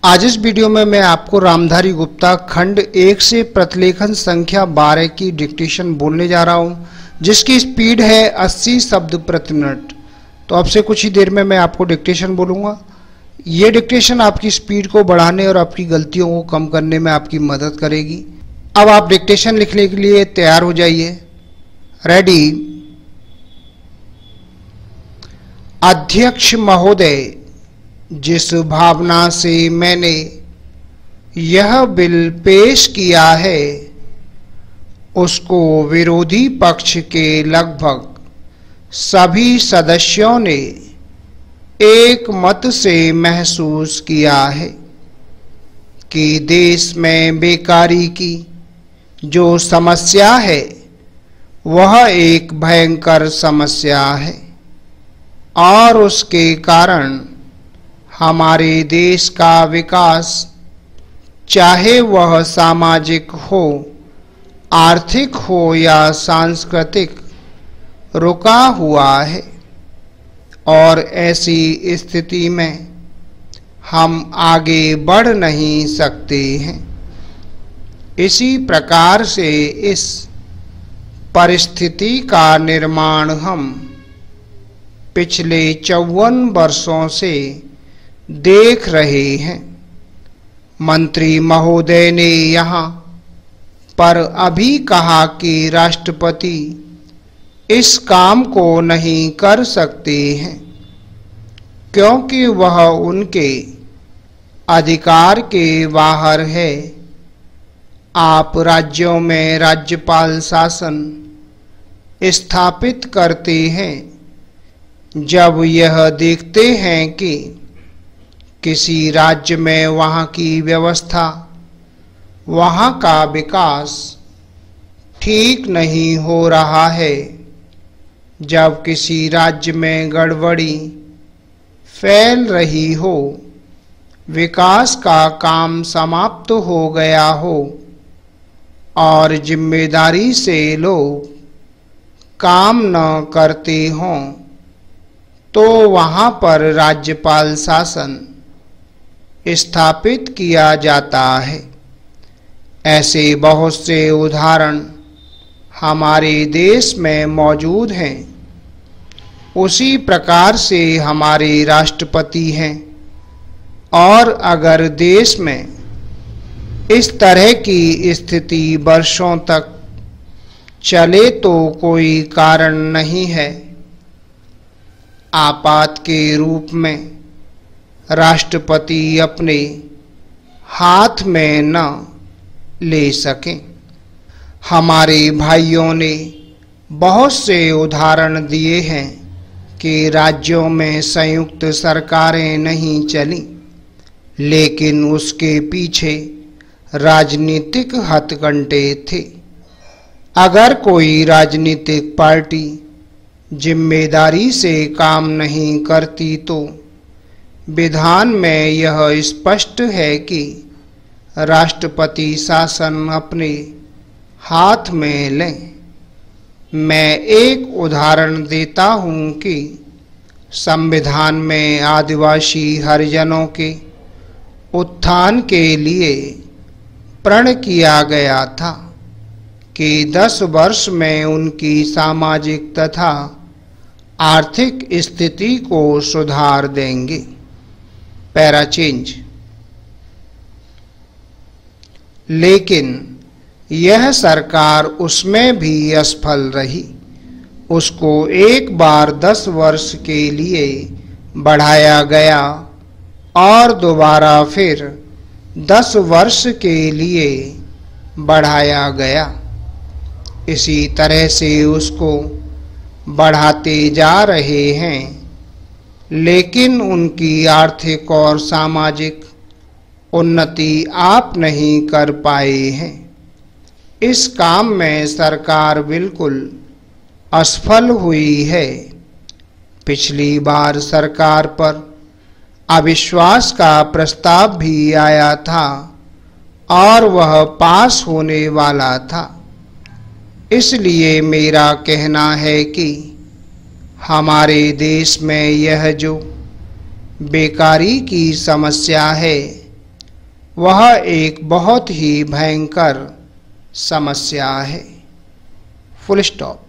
आज इस वीडियो में मैं आपको रामधारी गुप्ता खंड 1 से प्रतिलेखन संख्या 12 की डिक्टेशन बोलने जा रहा हूं, जिसकी स्पीड है 80 शब्द प्रति मिनट। तो अब से कुछ ही देर में मैं आपको डिक्टेशन बोलूंगा। ये डिक्टेशन आपकी स्पीड को बढ़ाने और आपकी गलतियों को कम करने में आपकी मदद करेगी। अब आप डिक्टेशन लिखने के लिए तैयार हो जाइए। रेडी। अध्यक्ष महोदय, जिस भावना से मैंने यह बिल पेश किया है उसको विरोधी पक्ष के लगभग सभी सदस्यों ने एक मत से महसूस किया है कि देश में बेकारी की जो समस्या है वह एक भयंकर समस्या है और उसके कारण हमारे देश का विकास, चाहे वह सामाजिक हो, आर्थिक हो या सांस्कृतिक, रुका हुआ है। और ऐसी स्थिति में हम आगे बढ़ नहीं सकते हैं। इसी प्रकार से इस परिस्थिति का निर्माण हम पिछले 54 वर्षों से देख रहे हैं। मंत्री महोदय ने यहाँ पर अभी कहा कि राष्ट्रपति इस काम को नहीं कर सकते हैं क्योंकि वह उनके अधिकार के बाहर है। आप राज्यों में राज्यपाल शासन स्थापित करते हैं जब यह देखते हैं कि किसी राज्य में वहाँ की व्यवस्था, वहाँ का विकास ठीक नहीं हो रहा है, जब किसी राज्य में गड़बड़ी फैल रही हो, विकास का काम समाप्त हो गया हो और जिम्मेदारी से लोग काम न करते हों, तो वहाँ पर राज्यपाल शासन स्थापित किया जाता है। ऐसे बहुत से उदाहरण हमारे देश में मौजूद हैं। उसी प्रकार से हमारे राष्ट्रपति हैं और अगर देश में इस तरह की स्थिति वर्षों तक चले तो कोई कारण नहीं है आपात के रूप में राष्ट्रपति अपने हाथ में न ले सकें। हमारे भाइयों ने बहुत से उदाहरण दिए हैं कि राज्यों में संयुक्त सरकारें नहीं चली, लेकिन उसके पीछे राजनीतिक हथकंडे थे। अगर कोई राजनीतिक पार्टी जिम्मेदारी से काम नहीं करती तो विधान में यह स्पष्ट है कि राष्ट्रपति शासन अपने हाथ में लें। मैं एक उदाहरण देता हूं कि संविधान में आदिवासी हरिजनों के उत्थान के लिए प्रण किया गया था कि 10 वर्ष में उनकी सामाजिक तथा आर्थिक स्थिति को सुधार देंगे। Para change. लेकिन यह सरकार उसमें भी असफल रही। उसको एक बार 10 वर्ष के लिए बढ़ाया गया और दोबारा फिर 10 वर्ष के लिए बढ़ाया गया। इसी तरह से उसको बढ़ाते जा रहे हैं, लेकिन उनकी आर्थिक और सामाजिक उन्नति आप नहीं कर पाए हैं। इस काम में सरकार बिल्कुल असफल हुई है। पिछली बार सरकार पर अविश्वास का प्रस्ताव भी आया था और वह पास होने वाला था। इसलिए मेरा कहना है कि हमारे देश में यह जो बेकारी की समस्या है वह एक बहुत ही भयंकर समस्या है। Full stop.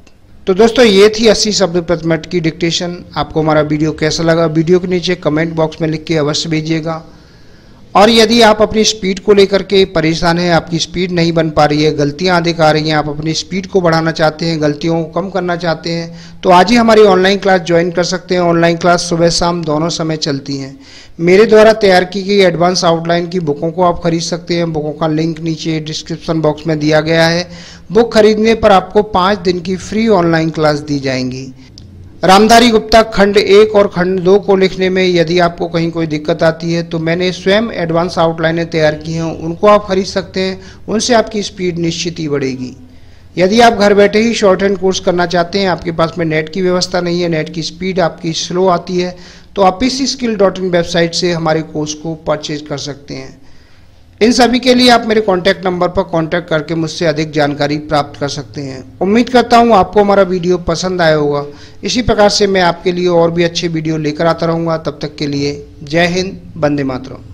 तो दोस्तों ये थी 80 शब्द प्रति मिनट की डिक्टेशन। आपको हमारा वीडियो कैसा लगा वीडियो के नीचे कमेंट बॉक्स में लिख के अवश्य भेजिएगा। और यदि आप अपनी स्पीड को लेकर के परेशान हैं, आपकी स्पीड नहीं बन पा रही है, गलतियां अधिक आ रही हैं, आप अपनी स्पीड को बढ़ाना चाहते हैं, गलतियों को कम करना चाहते हैं, तो आज ही हमारी ऑनलाइन क्लास ज्वाइन कर सकते हैं। ऑनलाइन क्लास सुबह शाम दोनों समय चलती हैं। मेरे द्वारा तैयार की गई एडवांस आउटलाइन की बुकों को आप खरीद सकते हैं। बुकों का लिंक नीचे डिस्क्रिप्शन बॉक्स में दिया गया है। बुक खरीदने पर आपको 5 दिन की फ्री ऑनलाइन क्लास दी जाएंगी। रामधारी गुप्ता खंड 1 और खंड 2 को लिखने में यदि आपको कहीं कोई दिक्कत आती है तो मैंने स्वयं एडवांस आउटलाइनें तैयार की हैं, उनको आप खरीद सकते हैं। उनसे आपकी स्पीड निश्चित ही बढ़ेगी। यदि आप घर बैठे ही शॉर्ट हैंड कोर्स करना चाहते हैं, आपके पास में नेट की व्यवस्था नहीं है, नेट की स्पीड आपकी स्लो आती है, तो आप pcskill.in वेबसाइट से हमारे कोर्स को परचेज कर सकते हैं। इन सभी के लिए आप मेरे कॉन्टैक्ट नंबर पर कॉन्टैक्ट करके मुझसे अधिक जानकारी प्राप्त कर सकते हैं। उम्मीद करता हूं आपको हमारा वीडियो पसंद आया होगा। इसी प्रकार से मैं आपके लिए और भी अच्छे वीडियो लेकर आता रहूंगा। तब तक के लिए जय हिंद, वंदे मातरम।